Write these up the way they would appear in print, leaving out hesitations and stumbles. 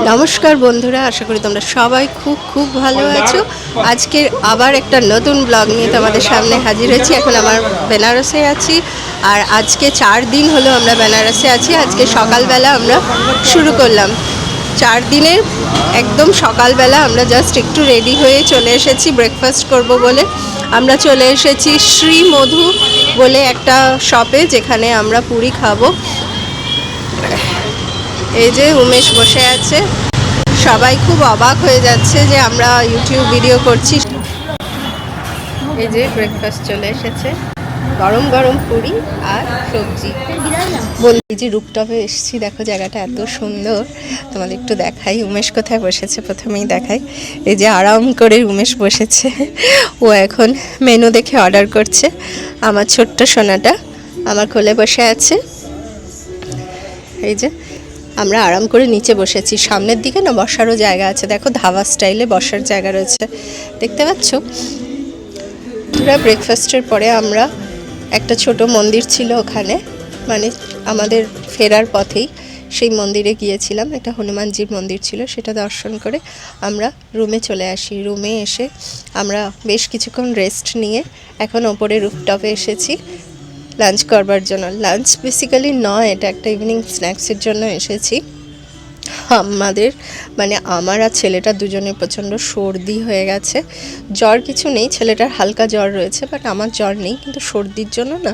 নমস্কার বন্ধুরা, আশা করি তোমরা সবাই খুব খুব ভালো আছো। আজকে আবার একটা নতুন ব্লগ নিয়ে তোমাদের সামনে হাজির হয়েছি। এখন আমার বেনারসে আছি, আর আজকে 4 দিন হলো আমরা বেনারসে আছি। আজকে সকালবেলা আমরা শুরু করলাম। 4 দিনের একদম সকালবেলা আমরা জাস্ট একটু রেডি হয়ে চলে এসেছি ব্রেকফাস্ট করব বলে। আমরা চলে এসেছি শ্রী মধু বলে একটা শপে, যেখানে আমরা পুরি খাবো। এই যে উমেশ বসে আছে, সবাই খুব অবাক হয়ে যাচ্ছে যে আমরা ইউটিউব ভিডিও করছি। এই যে ব্রেকফাস্ট চলে এসেছে, গরম গরম পুরি আর সবজি। বলছি যে রুপটপে এসেছি, দেখো জায়গাটা এত সুন্দর, তোমাদের একটু দেখাই। উমেশ কোথায় বসেছে প্রথমেই দেখাই। এই যে আরাম করে উমেশ বসেছে, ও এখন মেনু দেখে অর্ডার করছে। আমার ছোট্ট সোনাটা আমার কোলে বসে আছে। এই যে আমরা আরাম করে নিচে বসেছি, সামনের দিকে না বসারও জায়গা আছে, দেখো ধাবা স্টাইলে বসার জায়গা রয়েছে, দেখতে পাচ্ছ। পুরো ব্রেকফাস্টের পরে আমরা একটা ছোট মন্দির ছিল ওখানে, মানে আমাদের ফেরার পথেই সেই মন্দিরে গিয়েছিলাম। একটা হনুমানজির মন্দির ছিল, সেটা দর্শন করে আমরা রুমে চলে আসি। রুমে এসে আমরা বেশ কিছুক্ষণ রেস্ট নিয়ে এখন ওপরে রুফটপে এসেছি লাঞ্চ করবার জন্য। লাঞ্চ বেসিক্যালি নয়, এটা একটা ইভিনিং স্ন্যাক্সের জন্য এসেছি। আমাদের মানে আমার আর ছেলেটা দুজনের প্রচণ্ড সর্দি হয়ে গেছে। জ্বর কিছু নেই, ছেলেটার হালকা জ্বর রয়েছে, বাট আমার জ্বর নেই, কিন্তু সর্দির জন্য না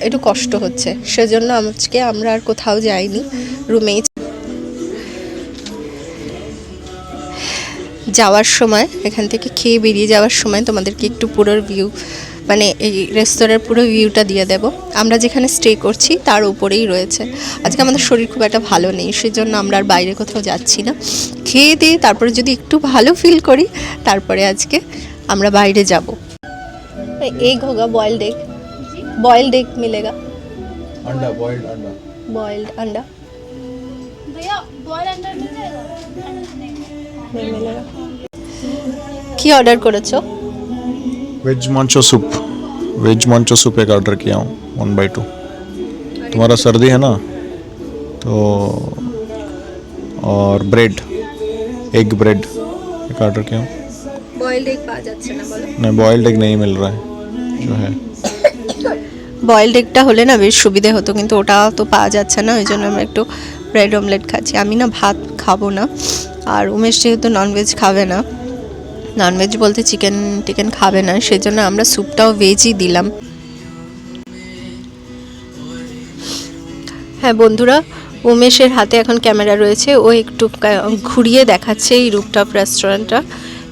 একটু কষ্ট হচ্ছে। সেজন্য আজকে আমরা আর কোথাও যাইনি, রুমেই। যাওয়ার সময় এখান থেকে খেয়ে বেরিয়ে যাওয়ার সময় তোমাদেরকে একটু পুরো ভিউ, মানে এই রেস্তোরাঁর পুরো ভিউটা দিয়ে দেব। আমরা যেখানে স্টে করছি তার উপরেই রয়েছে। আজকে আমাদের শরীর খুব একটা ভালো নেই, সেজন্য আমরা আর বাইরে কোথাও যাচ্ছি না। খেয়ে দিয়ে তারপরে যদি একটু ভালো ফিল করি, তারপরে আজকে আমরা বাইরে যাব। এগ হোগা, বয়েলড এগ, বয়েলড एग मिलेगा। अंडा, बॉइल्ड अंडा। बॉइल्ड अंडा भैया बॉयल अंडा मिल जाएगा? नहीं मिलेगा। কি অর্ডার করেছো? वेज मंचो सूप, वेज मंचो सूप एक ऑर्डर किया हूँ 1/2। तुम्हारा सर्दी है ना, तो और ब्रेड, एग ब्रेड एक ऑर्डर किया हूँ। বয়েলড এগ পাওয়া যাচ্ছে না বলো? नहीं, बॉइल्ड एग नहीं मिल रहा है जो है। বয়েলড এগটা হলে না বেশ সুবিধে হতো, কিন্তু ওটা তো পাওয়া যাচ্ছে না, ওই জন্য আমরা একটু ব্রেড অমলেট খাচ্ছি। আমি না ভাত খাবো না, আর উমেশ যেহেতু ননভেজ খাবে না, ননভেজ বলতে চিকেন টিকেন খাবে না, সেজন্য আমরা স্যুপটাও ভেজই দিলাম। হ্যাঁ বন্ধুরা, উমেশের হাতে এখন ক্যামেরা রয়েছে, ও একটু ঘুরিয়ে দেখাচ্ছে এই রুফটপ রেস্টুরেন্টটা,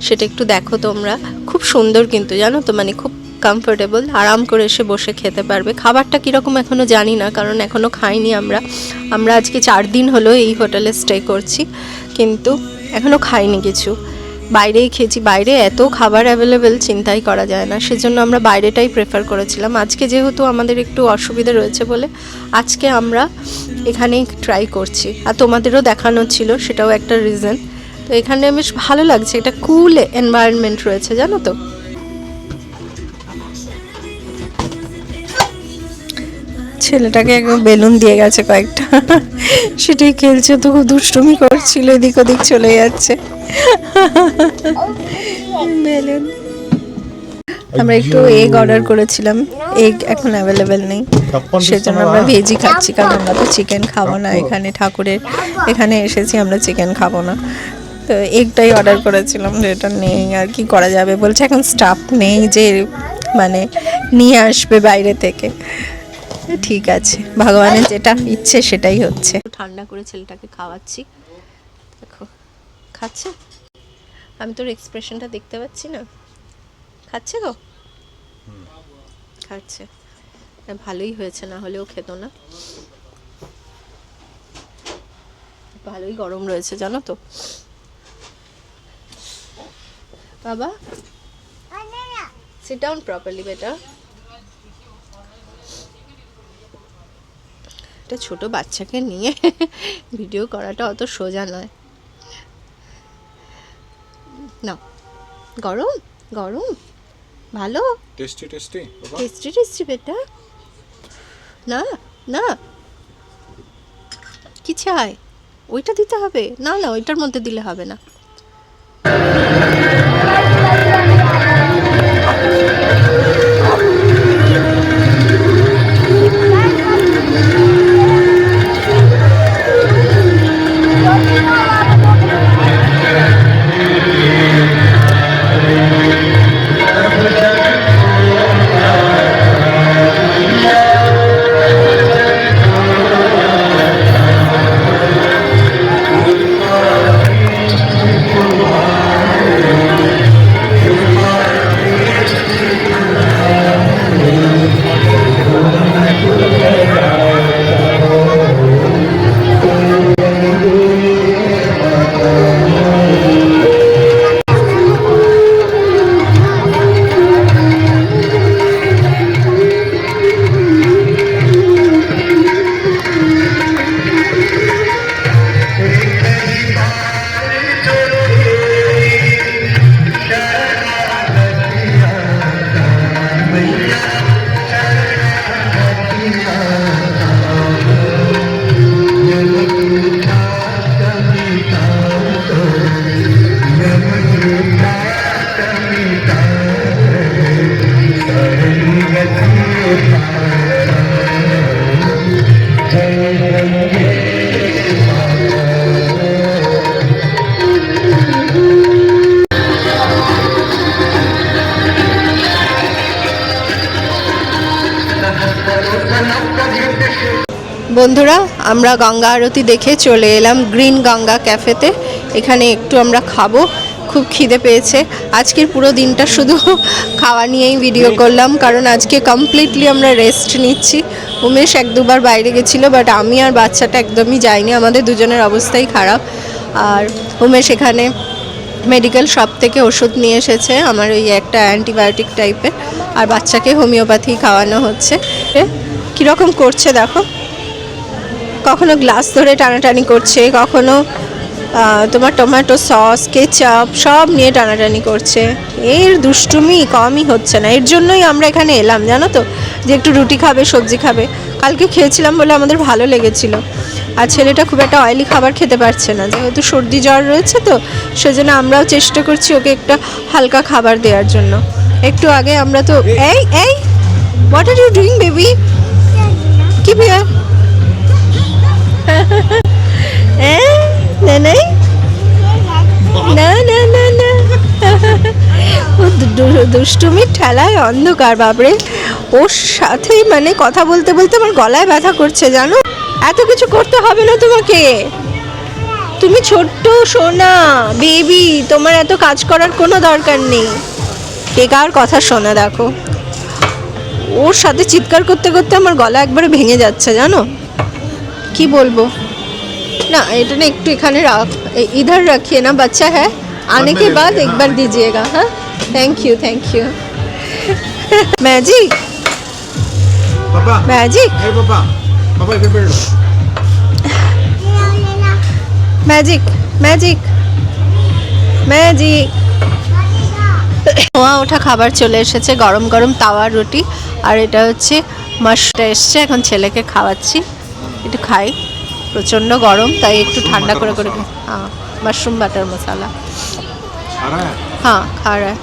সেটা একটু দেখো তোমরা। খুব সুন্দর কিন্তু, জানো তো, মানে খুব কমফোর্টেবল, আরাম করে এসে বসে খেতে পারবে। খাবারটা কীরকম এখনও জানি না, কারণ এখনও খাইনি আমরা আজকে 4 দিন হলো এই হোটেলে স্টে করছি, কিন্তু এখনও খাইনি কিছু, বাইরেই খেয়েছি। বাইরে এত খাবার অ্যাভেলেবেল চিন্তাই করা যায় না, সেজন্য আমরা বাইরেটাই প্রেফার করেছিলাম। আজকে যেহেতু আমাদের একটু অসুবিধা রয়েছে বলে আজকে আমরা এখানেই ট্রাই করছি, আর তোমাদেরও দেখানো ছিল, সেটাও একটা রিজন। তো এখানে বেশ ভালো লাগছে, একটা কুল এনভায়রনমেন্ট রয়েছে, জানো তো। ছেলেটাকে একদম বেলুন দিয়ে গেছে কয়েকটা, সেটাই খেলছে, তো খুব দুষ্টুমি করছিল, এদিক ওদিক চলে যাচ্ছে বেলুন। আমরা একটু এগ অর্ডার করেছিলাম, এগ এখন অ্যাভেলেবেল নেই, সেজন্য আমরা ভেজই খাচ্ছি, কারণ আমরা তো চিকেন খাবো না। এখানে ঠাকুরের এখানে এসেছি, আমরা চিকেন খাবো না, তো এগটাই অর্ডার করেছিলাম, যেটা নেই আর কি করা যাবে। বলছে এখন স্টাফ নেই যে মানে নিয়ে আসবে বাইরে থেকে। ঠিক আছে, ভগবানের যেটা ইচ্ছে সেটাই হচ্ছে। ঠান্ডা করে ছেলেটাকে খাওয়াচ্ছি, দেখো খাচ্ছে। আমি তোর এক্সপ্রেশনটা দেখতে পাচ্ছি না। খাচ্ছে গো, খাচ্ছে, ভালোই হয়েছে, না হলেও খেত না। ভালোই গরম রয়েছে, জানো তো। বাবা sit down properly বেটা। একটা ছোট বাচ্চাকে নিয়ে ভিডিও করাটা অত সোজা নয়। না, গরম গরম, ভালো टेस्टी टेस्टी টেস্টি টেস্টি বেটা। না না, কি চাই? ওইটা দিতে হবে? না না, ওইটার মধ্যে দিলে হবে না। বন্ধুরা, আমরা গঙ্গা আরতি দেখে চলে এলাম গ্রিন গঙ্গা ক্যাফেতে। এখানে একটু আমরা খাবো, খুব খিদে পেয়েছে। আজকের পুরো দিনটা শুধু খাওয়া নিয়েই ভিডিও করলাম, কারণ আজকে কমপ্লিটলি আমরা রেস্ট নিচ্ছি। উমেশ এক দুবার বাইরে গেছিলো, বাট আমি আর বাচ্চাটা একদমই যাইনি, আমাদের দুজনের অবস্থাই খারাপ। আর উমেশ এখানে মেডিকেল শপ থেকে ওষুধ নিয়ে এসেছে, আমার ওই একটা অ্যান্টিবায়োটিক টাইপের, আর বাচ্চাকে হোমিওপ্যাথি খাওয়ানো হচ্ছে। কীরকম করছে দেখো, কখনো গ্লাস ধরে টানাটানি করছে, কখনো তোমার টমেটো সস কেচাপ সব নিয়ে টানাটানি করছে। এর দুষ্টুমি কমই হচ্ছে না, এর জন্যই আমরা এখানে এলাম জানো তো, যে একটু রুটি খাবে, সবজি খাবে। কালকে খেয়েছিলাম বলে আমাদের ভালো লেগেছিল। আর ছেলেটা খুব একটা অয়েলি খাবার খেতে পারছে না, যেহেতু সর্দি জ্বর রয়েছে, তো সেজন্য আমরাও চেষ্টা করছি ওকে একটা হালকা খাবার দেওয়ার জন্য। একটু আগে আমরা তো এই এই what are you doing baby, কি বিয়ার না না না না না, দুষ্টুমির ঠেলায় অন্ধকার বাবরে। ওর সাথে মানে কথা বলতে বলতে আমার গলায় ব্যথা করছে জানো। এত কিছু করতে হবে না তোমাকে, তুমি ছোট্ট সোনা বেবি, তোমার এত কাজ করার কোনো দরকার নেই। কে কার কথা শোনা দেখো, ওর সাথে চিৎকার করতে করতে আমার গলা একবারে ভেঙে যাচ্ছে জানো। কি বলবো না, এটা না একটু এখানে রাখ, इधर रखिए ना, बच्चा है आने के बाद एक बार दीजिएगा। हाँ, thank you thank you. Magic पापा, मैजिक हे पापा, पापा इधर बैठो। Magic magic magic. ধোঁয়া ওঠা খাবার চলে এসেছে, গরম গরম তাওয়ার রুটি, আর এটা হচ্ছে মাশটা এসছে, এখন ছেলেকে খাওয়াচ্ছি। একটু খাই, প্রচণ্ড গরম তাই একটু ঠান্ডা করে করে। হ্যাঁ, মাশরুম বাটার মশলা। হ্যাঁ, খা রা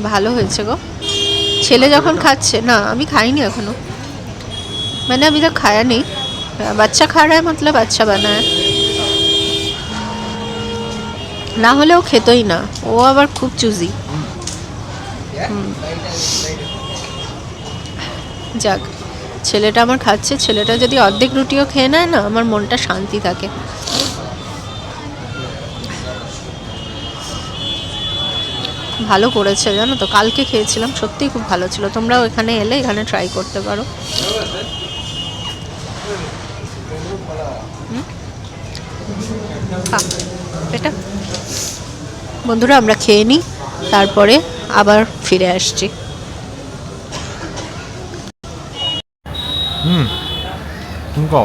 ভালো হয়েছে গো। ছেলে যখন খাচ্ছে না, আমি খাইনি এখনো, মানে আমি তো খায়া নেই। বাচ্চা খা রা মতলব আচ্ছা বানায়, না হলেও খেতই না, ও আবার খুব চুজি। যাক, ছেলেটা আমার খাচ্ছে, ছেলেটা যদি অর্ধেক রুটিও খেয়ে নেয় না, আমার মনটা শান্তি থাকে। ভালো করেছে জানো তো, কালকে খেয়েছিলাম, সত্যিই খুব ভালো ছিল। তোমরাও এখানে এলে এখানে ট্রাই করতে পারো। এটা বন্ধুরা আমরা খেয়ে নিই, তারপরে আবার ফিরে আসছি। तुमको